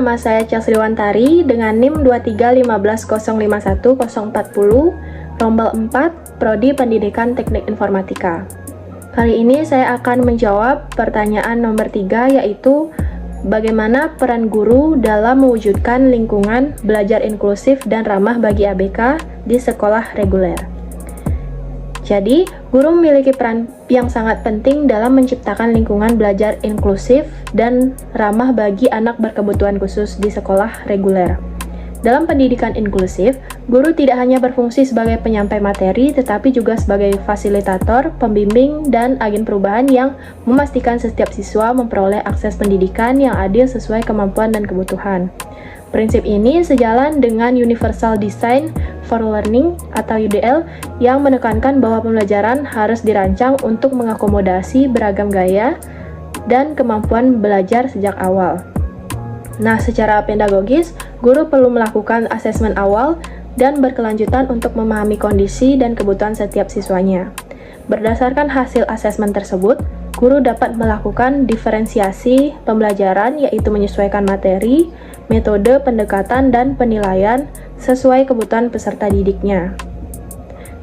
nama saya Chelsea Dewantari dengan NIM 231505140, rombel 4, Prodi Pendidikan Teknik Informatika. Kali ini saya akan menjawab pertanyaan nomor 3, yaitu bagaimana peran guru dalam mewujudkan lingkungan belajar inklusif dan ramah bagi ABK di sekolah reguler. Jadi, guru memiliki peran yang sangat penting dalam menciptakan lingkungan belajar inklusif dan ramah bagi anak berkebutuhan khusus di sekolah reguler. Dalam pendidikan inklusif, guru tidak hanya berfungsi sebagai penyampai materi, tetapi juga sebagai fasilitator, pembimbing, dan agen perubahan yang memastikan setiap siswa memperoleh akses pendidikan yang adil sesuai kemampuan dan kebutuhan. Prinsip ini sejalan dengan Universal Design for Learning atau UDL yang menekankan bahwa pembelajaran harus dirancang untuk mengakomodasi beragam gaya dan kemampuan belajar sejak awal. Nah, secara pedagogis, guru perlu melakukan asesmen awal dan berkelanjutan untuk memahami kondisi dan kebutuhan setiap siswanya. Berdasarkan hasil asesmen tersebut, guru dapat melakukan diferensiasi pembelajaran, yaitu menyesuaikan materi, metode pendekatan, dan penilaian sesuai kebutuhan peserta didiknya.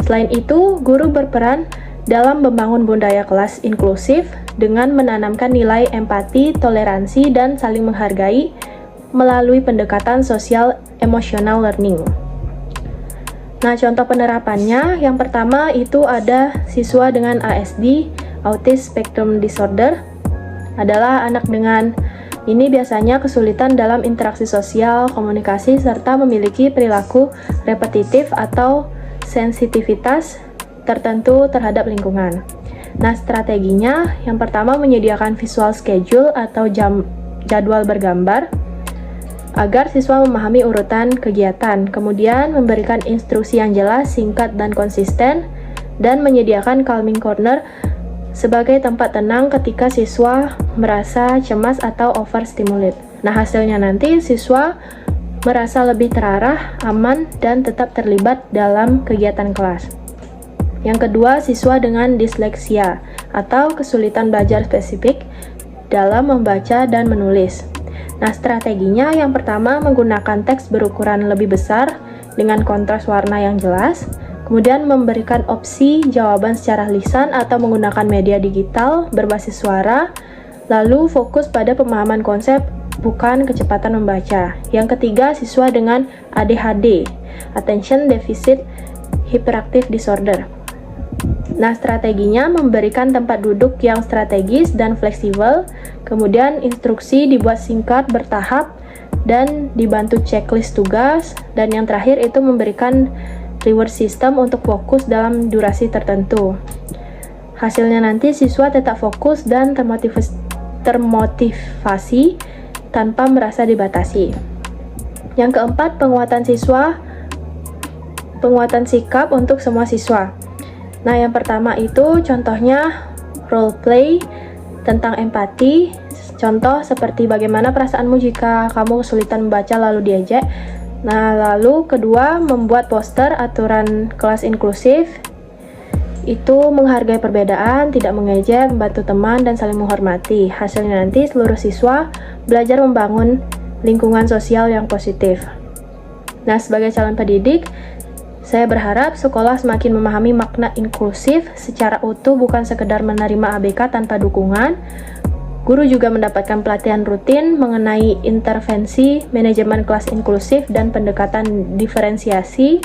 Selain itu, guru berperan dalam membangun budaya kelas inklusif dengan menanamkan nilai empati, toleransi, dan saling menghargai melalui pendekatan sosial emotional learning. Nah, contoh penerapannya, yang pertama itu ada siswa dengan ASD, Autism Spectrum Disorder, adalah anak dengan ini biasanya kesulitan dalam interaksi sosial, komunikasi, serta memiliki perilaku repetitif atau sensitivitas tertentu terhadap lingkungan. Nah, strateginya yang pertama menyediakan visual schedule atau jadwal bergambar agar siswa memahami urutan kegiatan, kemudian memberikan instruksi yang jelas, singkat, dan konsisten, dan menyediakan calming corner sebagai tempat tenang ketika siswa merasa cemas atau overstimulate. Nah, hasilnya nanti siswa merasa lebih terarah, aman, dan tetap terlibat dalam kegiatan kelas. Yang kedua, siswa dengan disleksia atau kesulitan belajar spesifik dalam membaca dan menulis. Nah, strateginya yang pertama menggunakan teks berukuran lebih besar dengan kontras warna yang jelas, kemudian memberikan opsi jawaban secara lisan atau menggunakan media digital berbasis suara, lalu fokus pada pemahaman konsep, bukan kecepatan membaca. Yang ketiga, siswa dengan ADHD, Attention Deficit Hyperactive Disorder. Nah, strateginya memberikan tempat duduk yang strategis dan fleksibel, kemudian instruksi dibuat singkat, bertahap, dan dibantu checklist tugas, dan yang terakhir itu memberikan reward system untuk fokus dalam durasi tertentu. Hasilnya nanti siswa tetap fokus dan termotivasi tanpa merasa dibatasi. Yang keempat, penguatan sikap untuk semua siswa. Nah, yang pertama itu contohnya role play tentang empati. Contoh seperti bagaimana perasaanmu jika kamu kesulitan membaca lalu diejek. Nah, lalu kedua, membuat poster aturan kelas inklusif. Itu menghargai perbedaan, tidak mengejek, membantu teman, dan saling menghormati. Hasilnya nanti seluruh siswa belajar membangun lingkungan sosial yang positif. Nah, sebagai calon pendidik, saya berharap sekolah semakin memahami makna inklusif secara utuh, bukan sekedar menerima ABK tanpa dukungan. Guru juga mendapatkan pelatihan rutin mengenai intervensi, manajemen kelas inklusif, dan pendekatan diferensiasi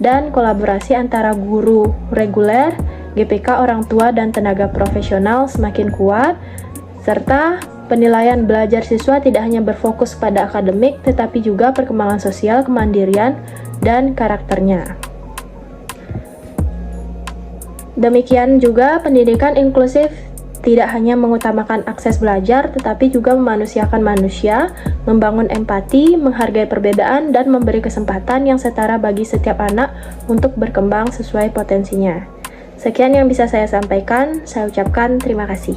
dan kolaborasi antara guru reguler, GPK, orang tua, dan tenaga profesional semakin kuat, serta penilaian belajar siswa tidak hanya berfokus pada akademik, tetapi juga perkembangan sosial, kemandirian, dan karakternya. Demikian juga pendidikan inklusif tidak hanya mengutamakan akses belajar, tetapi juga memanusiakan manusia, membangun empati, menghargai perbedaan, dan memberi kesempatan yang setara bagi setiap anak untuk berkembang sesuai potensinya. Sekian yang bisa saya sampaikan, saya ucapkan terima kasih.